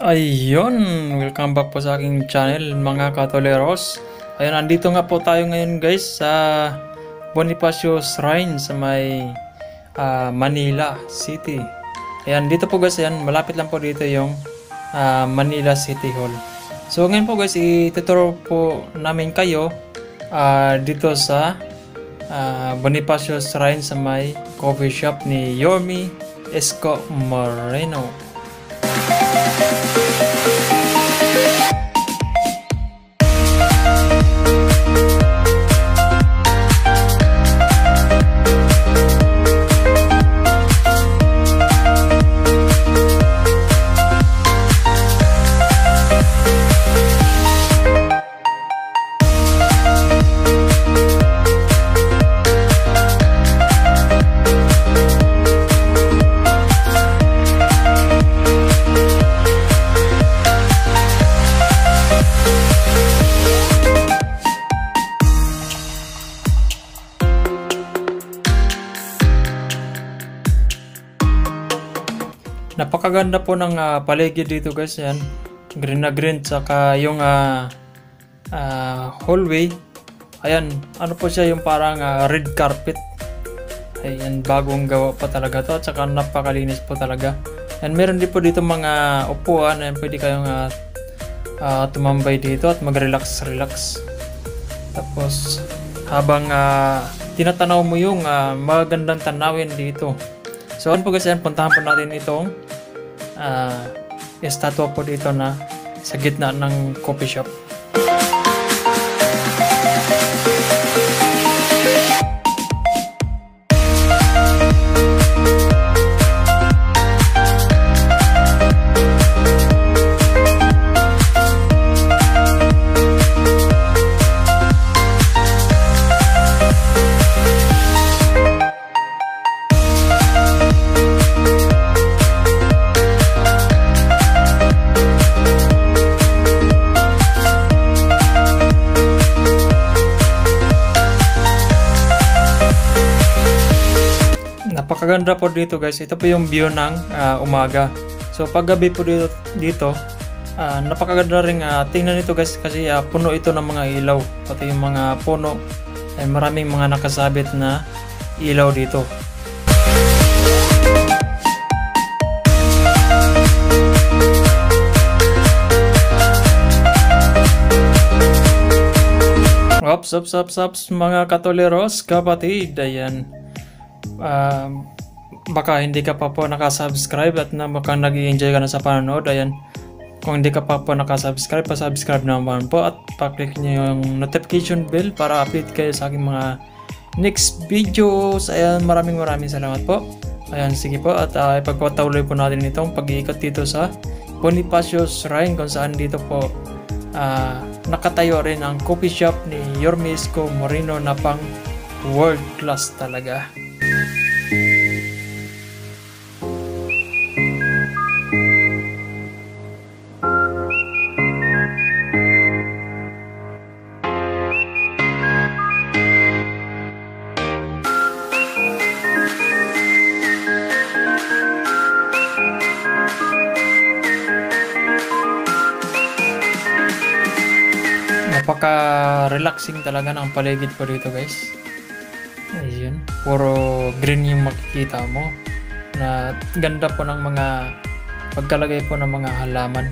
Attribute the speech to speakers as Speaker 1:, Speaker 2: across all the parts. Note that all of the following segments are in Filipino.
Speaker 1: Ayun, welcome back po sa aking channel mga katoleros. Ayun, andito nga po tayo ngayon guys sa Bonifacio Shrine sa may Manila City. Ayan, dito po guys, ayan, malapit lang po dito yung Manila City Hall. So ngayon po guys, ituturo po namin kayo dito sa Bonifacio Shrine sa may coffee shop ni Yorme Isko Moreno. Napakaganda po ng paligid dito guys, yan. Green na green, saka yung hallway. Ayan, ano po siya, yung parang red carpet. Ayan, bagong gawa pa talaga to, at saka napakalinis po talaga. And meron din po dito mga upuan, ayan, pwede kayong tumambay dito at mag-relax. Tapos habang tinatanaw mo yung magandang tanawin dito. So ano po guys, yan, puntahan po natin itong estatwa po dito na sa gitna ng coffee shop. Napakaganda po dito guys. Ito po yung view ng umaga. So paggabi po dito napakaganda rin tingnan nito guys, kasi puno ito ng mga ilaw. Pati yung mga puno ay maraming mga nakasabit na ilaw dito. Ops mga katoleros, kapatid, ayan. Baka hindi ka pa po nakasubscribe at baka nag-i-enjoy ka na sa panonood. Ayan, kung hindi ka pa po nakasubscribe, pa-subscribe naman po at pa-click nyo yung notification bell para update kayo sa aking mga next videos. Ayan, maraming salamat po. Ayan, sige po, at ipagpatuloy po natin itong pag-iikot dito sa Bonifacio Shrine, kung saan dito po nakatayo rin ang coffee shop ni Yorme Isko Moreno na pang world class talaga. Napaka-relaxing talaga ng paligid po dito guys. Ayun, puro green yung makikita mo. Na ganda po ng mga pagkalagay po ng mga halaman.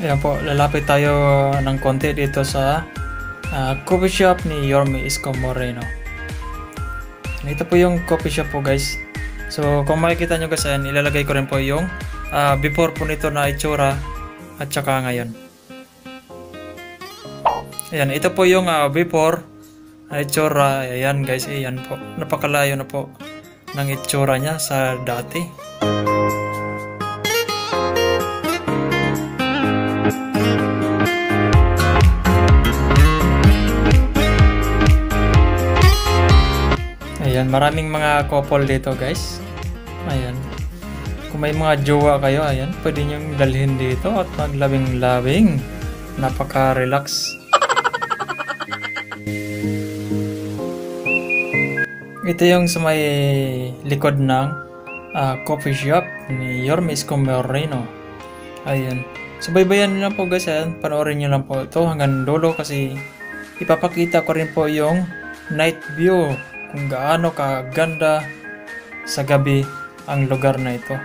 Speaker 1: Ayan po, lalapit tayo ng konti dito sa coffee shop ni Yorme Isko Moreno. Ito po yung coffee shop po guys. So kung makikita nyo guys, ayan, ilalagay ko rin po yung before po nito na itsura at saka ngayon. Ayan, ito po yung before na itsura. Ayan guys, ayan po, napakalayo na po ng itsura nya sa dati. Ayan, maraming mga couple dito guys. Ayan, kung may mga jowa kayo, ayan, pwede nyong dalhin dito at maglabing. Napaka-relax. Ito yung sa may likod ng coffee shop ni Yorme Isko Moreno. Ayan. Subaybayan nyo lang po guys, ayan. Panoorin nyo lang po ito hanggang dulo kasi ipapakita ko rin po yung night view kung gaano kaganda sa gabi ang lugar na ito.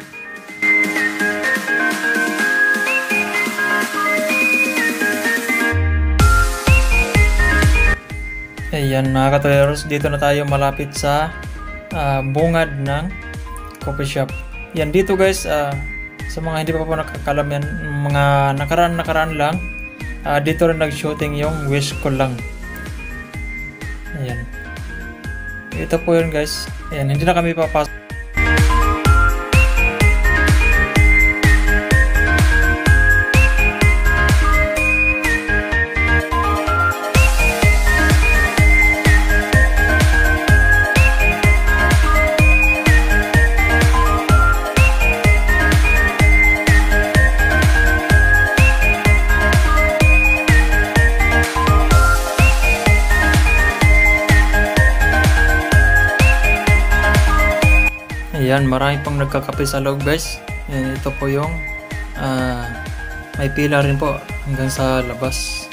Speaker 1: Ayan mga katoleros, dito na tayo malapit sa bungad ng coffee shop. Yan dito guys, sa mga hindi pa po nakakalam yan, mga nakaraan lang, dito rin nag-shooting yung Wish Ko Lang. Ayan. Ito po yun guys. Ayan, hindi na kami papasok. Ayan, marami pang nagkakape sa loob guys. Ayan, ito po yung may pila rin po hanggang sa labas.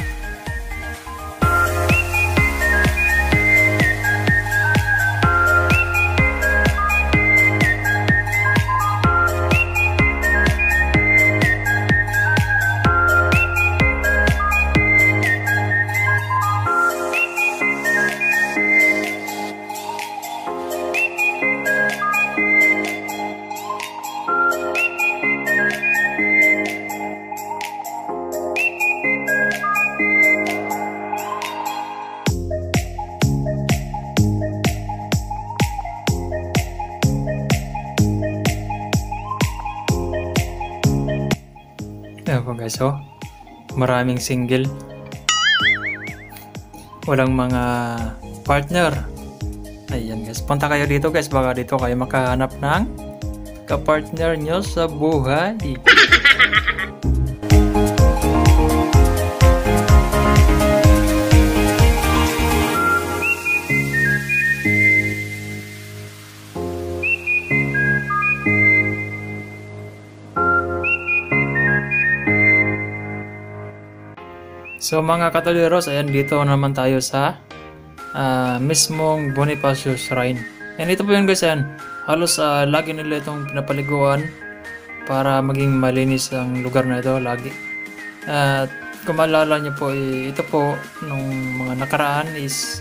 Speaker 1: Ayan po guys, oh. Maraming single. Walang mga partner. Ayan guys, punta kayo dito guys, baka dito kayo makahanap ng kapartner nyo sa buhay. So mga katoleros, ayan dito naman tayo sa mismong Bonifacio Shrine. And ito po yun guys, ayan. Halos lagi nila itong pinapaliguan para maging malinis ang lugar na ito lagi. At kung maalala nyo po, ito po nung mga nakaraan is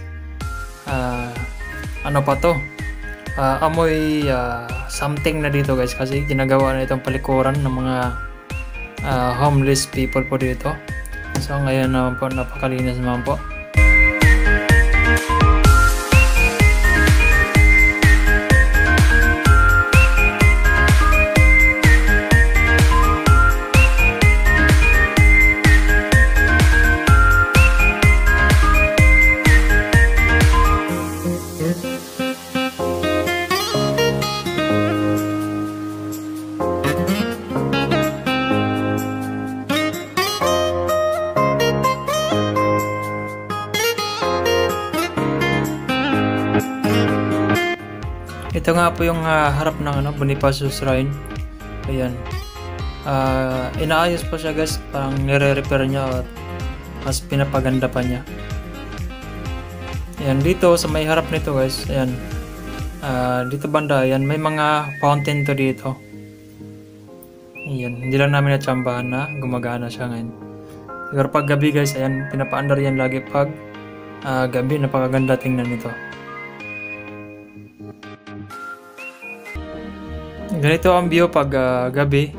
Speaker 1: ano pa to? Amoy something na dito guys kasi ginagawa na itong palikuran ng mga homeless people po dito. So ngayon naman po, napakalinis naman po. Ito nga po yung harap ng Bonifacio Shrine. Ayan. Inaayos pa siya guys, parang nire-repair niya at mas pinapaganda pa niya. Ayan, dito sa may harap nito guys, ayan. Dito banda, ayan, may mga fountain to dito. Ayan, hindi lang namin natsambahan na gumagana siya ngayon. Pero pag gabi guys, ayan, pinapaandar yan lagi pag gabi, napakaganda tingnan nito. Ganito ang view pag gabi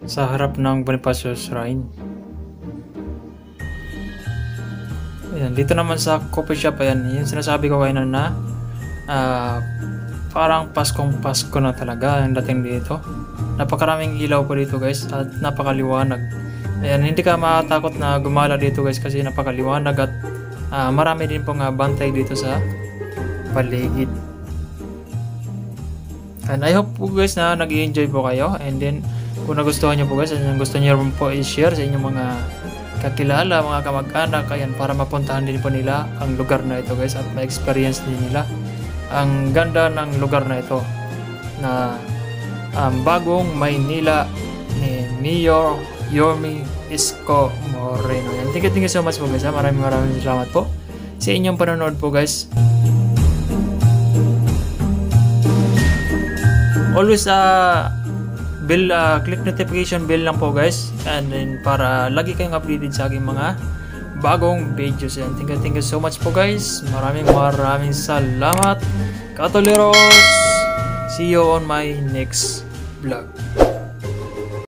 Speaker 1: sa harap ng Bonifacio Shrine. Ayan, dito naman sa coffee shop, ayan, yung sinasabi ko kayo na parang Paskong Pasko na talaga ang dating dito. Napakaraming ilaw po dito guys at napakaliwanag. Ayan, hindi ka matakot na gumala dito guys kasi napakaliwanag at marami din pong bantay dito sa paligid. And I hope po guys na nag-i-enjoy po kayo, and then kung nagustuhan nyo po guys, and gusto nyo po i-share sa inyong mga kakilala, mga kamag-anak, ayan, para mapuntahan din po nila ang lugar na ito guys at ma-experience din nila. ang ganda ng lugar na ito na Bagong Maynila ni Mayor Yorme Isko Moreno. Yan. Thank you so much po guys. Maraming salamat po sa inyong panonood po guys. Always click notification bell lang po guys, and then para lagi kayong updated sa aking mga bagong videos. Yan. Thank you so much po guys. Maraming salamat. Katoleros. See you on my next vlog.